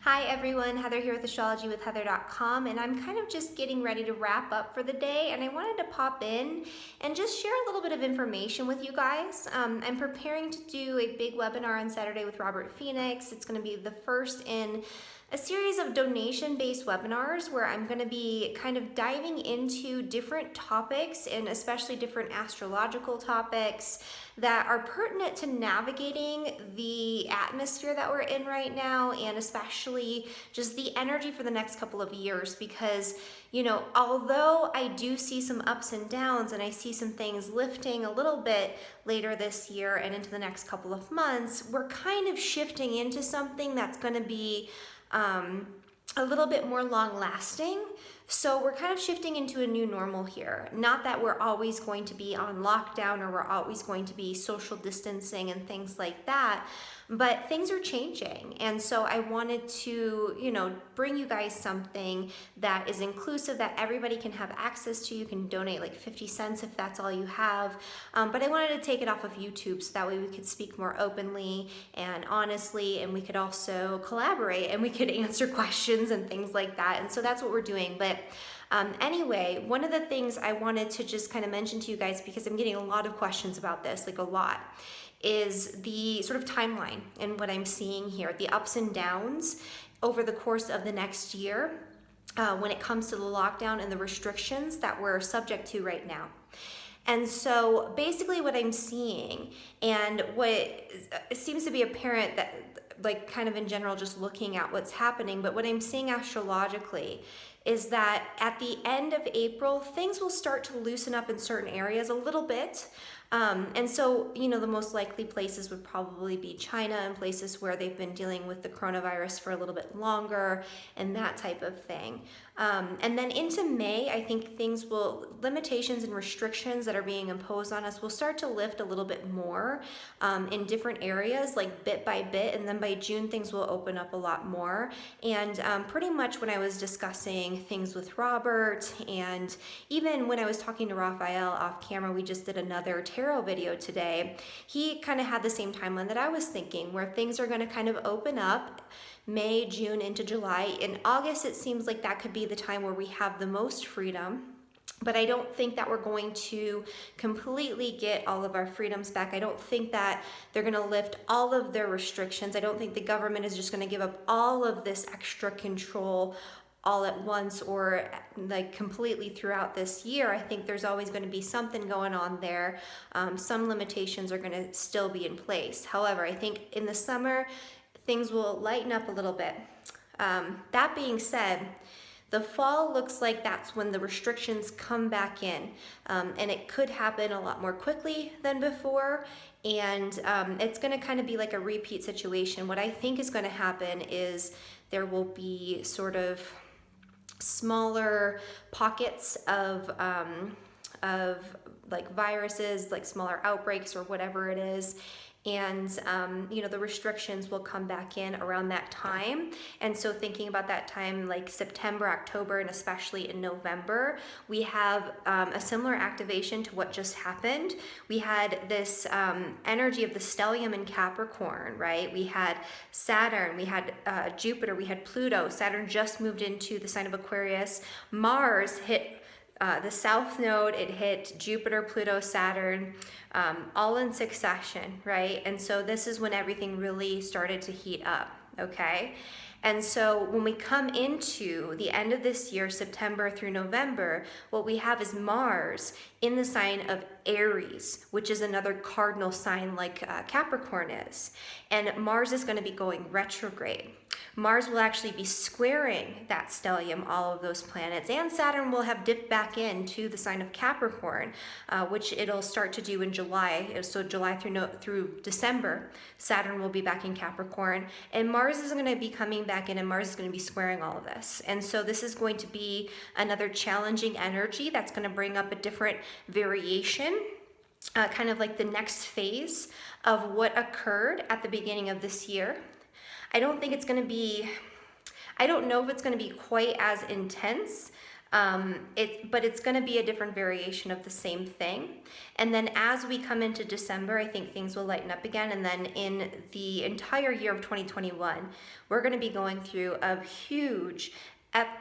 Hi everyone, Heather here with Astrology with Heather.com, and I'm kind of just getting ready to wrap up for the day, and I wanted to pop in and just share a little bit of information with you guys. I'm preparing to do a big webinar on Saturday with Robert Phoenix. It's going to be the first in a series of donation-based webinars where I'm going to be kind of diving into different topics and especially different astrological topics that are pertinent to navigating the atmosphere that we're in right now, and especially just the energy for the next couple of years. Because, although I do see some ups and downs and I see some things lifting a little bit later this year and into the next couple of months, we're kind of shifting into something that's going to be a little bit more long lasting. So we're kind of shifting into a new normal here. Not that we're always going to be on lockdown or we're always going to be social distancing and things like that, but things are changing. And so I wanted to, bring you guys something that is inclusive, that everybody can have access to. You can donate like 50 cents if that's all you have. But I wanted to take it off of YouTube so that way we could speak more openly and honestly, and we could also collaborate and we could answer questions and things like that. And so that's what we're doing. But anyway, one of the things I wanted to just kind of mention to you guys, because I'm getting a lot of questions about this, like a lot, is the sort of timeline and what I'm seeing here, the ups and downs over the course of the next year when it comes to the lockdown and the restrictions that we're subject to right now. And so basically what I'm seeing, and what seems to be apparent that, like kind of in general, just looking at what's happening, but what I'm seeing astrologically is that at the end of April, things will start to loosen up in certain areas a little bit. And so, the most likely places would probably be China and places where they've been dealing with the coronavirus for a little bit longer and that type of thing. And then into May, I think limitations and restrictions that are being imposed on us will start to lift a little bit more in different areas, like bit by bit. And then by June, things will open up a lot more. And pretty much when I was discussing things with Robert, and even when I was talking to Raphael off camera, we just did another tarot video today. He kind of had the same timeline that I was thinking, where things are going to kind of open up May, June into July. In August, it seems like that could be the time where we have the most freedom. But I don't think that we're going to completely get all of our freedoms back. I don't think that they're going to lift all of their restrictions. I don't think the government is just going to give up all of this extra control all at once or like completely throughout this year. I think there's always going to be something going on there. Some limitations are going to still be in place. However, I think in the summer, things will lighten up a little bit. That being said, the fall looks like that's when the restrictions come back in, and it could happen a lot more quickly than before, and it's going to kind of be like a repeat situation. What I think is going to happen is there will be sort of smaller pockets of like viruses, like smaller outbreaks or whatever it is. And, the restrictions will come back in around that time. And so thinking about that time, like September, October, and especially in November, we have a similar activation to what just happened. We had this energy of the stellium in Capricorn, right? We had Saturn, we had Jupiter, we had Pluto. Saturn just moved into the sign of Aquarius. Mars hit the south node, it hit Jupiter, Pluto, Saturn, all in succession, right? And so this is when everything really started to heat up, okay? And so when we come into the end of this year, September through November, what we have is Mars in the sign of Aries, which is another cardinal sign like Capricorn is. And Mars is going to be going retrograde. Mars will actually be squaring that stellium, all of those planets, and Saturn will have dipped back into the sign of Capricorn, which it'll start to do in July. So July through December, Saturn will be back in Capricorn, and Mars is going to be coming back in, and Mars is going to be squaring all of this. And so this is going to be another challenging energy that's going to bring up a different variation, kind of like the next phase of what occurred at the beginning of this year. I don't know if it's going to be quite as intense But it's going to be a different variation of the same thing. And then as we come into December, I think things will lighten up again. And then in the entire year of 2021, we're going to be going through a huge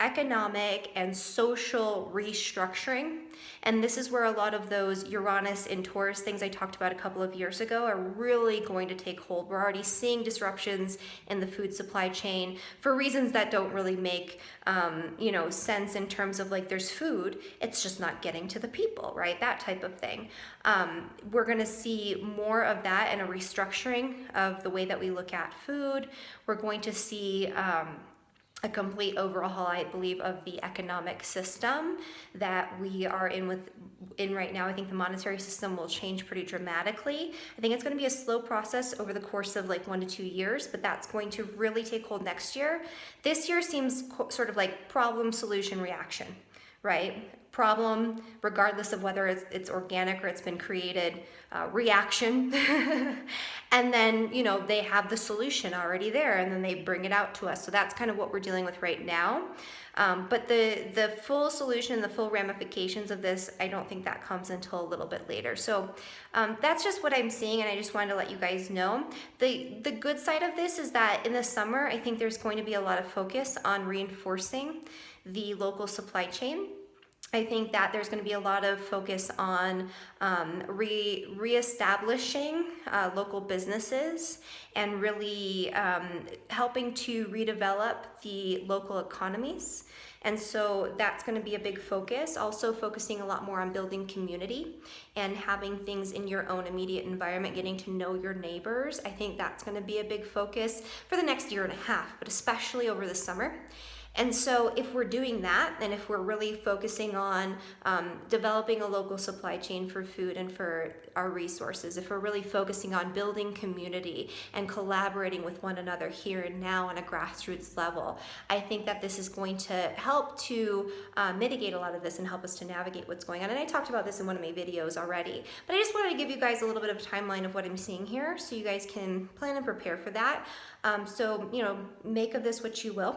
economic and social restructuring. And this is where a lot of those Uranus and Taurus things I talked about a couple of years ago are really going to take hold. We're already seeing disruptions in the food supply chain for reasons that don't really make sense in terms of like there's food, it's just not getting to the people, right? That type of thing. We're going to see more of that and a restructuring of the way that we look at food. We're going to see a complete overhaul, I believe, of the economic system that we are in right now. I think the monetary system will change pretty dramatically. I think it's going to be a slow process over the course of like 1 to 2 years, but that's going to really take hold next year. This year seems sort of like problem, solution, reaction, right? Problem, regardless of whether it's organic or it's been created, reaction. And then, they have the solution already there and then they bring it out to us. So that's kind of what we're dealing with right now. But the full solution, the full ramifications of this, I don't think that comes until a little bit later. So that's just what I'm seeing, and I just wanted to let you guys know. The good side of this is that in the summer, I think there's going to be a lot of focus on reinforcing the local supply chain. I think that there's going to be a lot of focus on reestablishing local businesses and really helping to redevelop the local economies. And so that's going to be a big focus. Also focusing a lot more on building community and having things in your own immediate environment, getting to know your neighbors. I think that's going to be a big focus for the next year and a half, but especially over the summer. And so if we're doing that, and if we're really focusing on developing a local supply chain for food and for our resources, if we're really focusing on building community and collaborating with one another here and now on a grassroots level, I think that this is going to help to mitigate a lot of this and help us to navigate what's going on. And I talked about this in one of my videos already, but I just wanted to give you guys a little bit of a timeline of what I'm seeing here so you guys can plan and prepare for that. So, make of this what you will.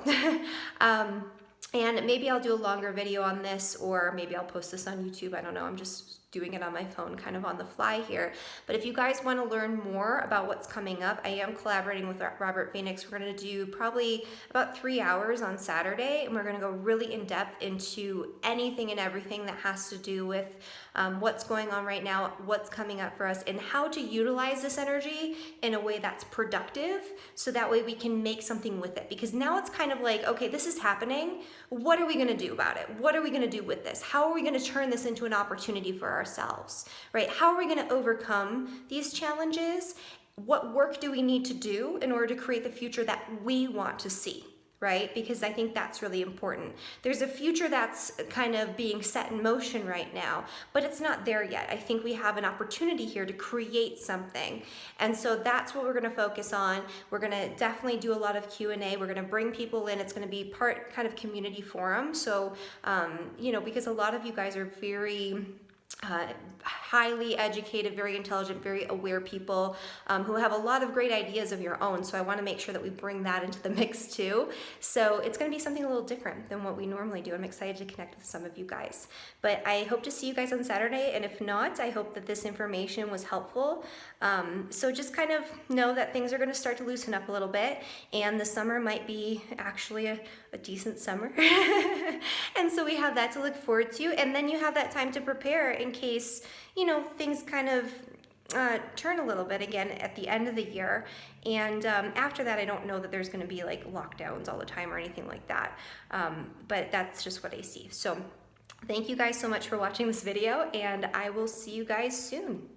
And maybe I'll do a longer video on this, or maybe I'll post this on YouTube. I don't know. I'm just doing it on my phone kind of on the fly here. But if you guys want to learn more about what's coming up, I am collaborating with Robert Phoenix. We're going to do probably about 3 hours on Saturday, and we're going to go really in depth into anything and everything that has to do with what's going on right now, what's coming up for us, and how to utilize this energy in a way that's productive, so that way we can make something with it. Because now it's kind of like, okay, this is happening. What are we going to do about it? What are we going to do with this? How are we going to turn this into an opportunity for ourselves, right? How are we going to overcome these challenges? What work do we need to do in order to create the future that we want to see? Right? Because I think that's really important. There's a future that's kind of being set in motion right now, but it's not there yet. I think we have an opportunity here to create something. And so that's what we're going to focus on. We're going to definitely do a lot of Q&A. We're going to bring people in. It's going to be part kind of community forum. So, because a lot of you guys are very highly educated, very intelligent, very aware people who have a lot of great ideas of your own. So I want to make sure that we bring that into the mix too. So it's going to be something a little different than what we normally do. I'm excited to connect with some of you guys. But I hope to see you guys on Saturday. And if not, I hope that this information was helpful. So just kind of know that things are going to start to loosen up a little bit. And the summer might be actually a decent summer. And so we have that to look forward to. And then you have that time to prepare in case, things kind of turn a little bit again at the end of the year. And after that, I don't know that there's going to be like lockdowns all the time or anything like that. But that's just what I see. So thank you guys so much for watching this video, and I will see you guys soon.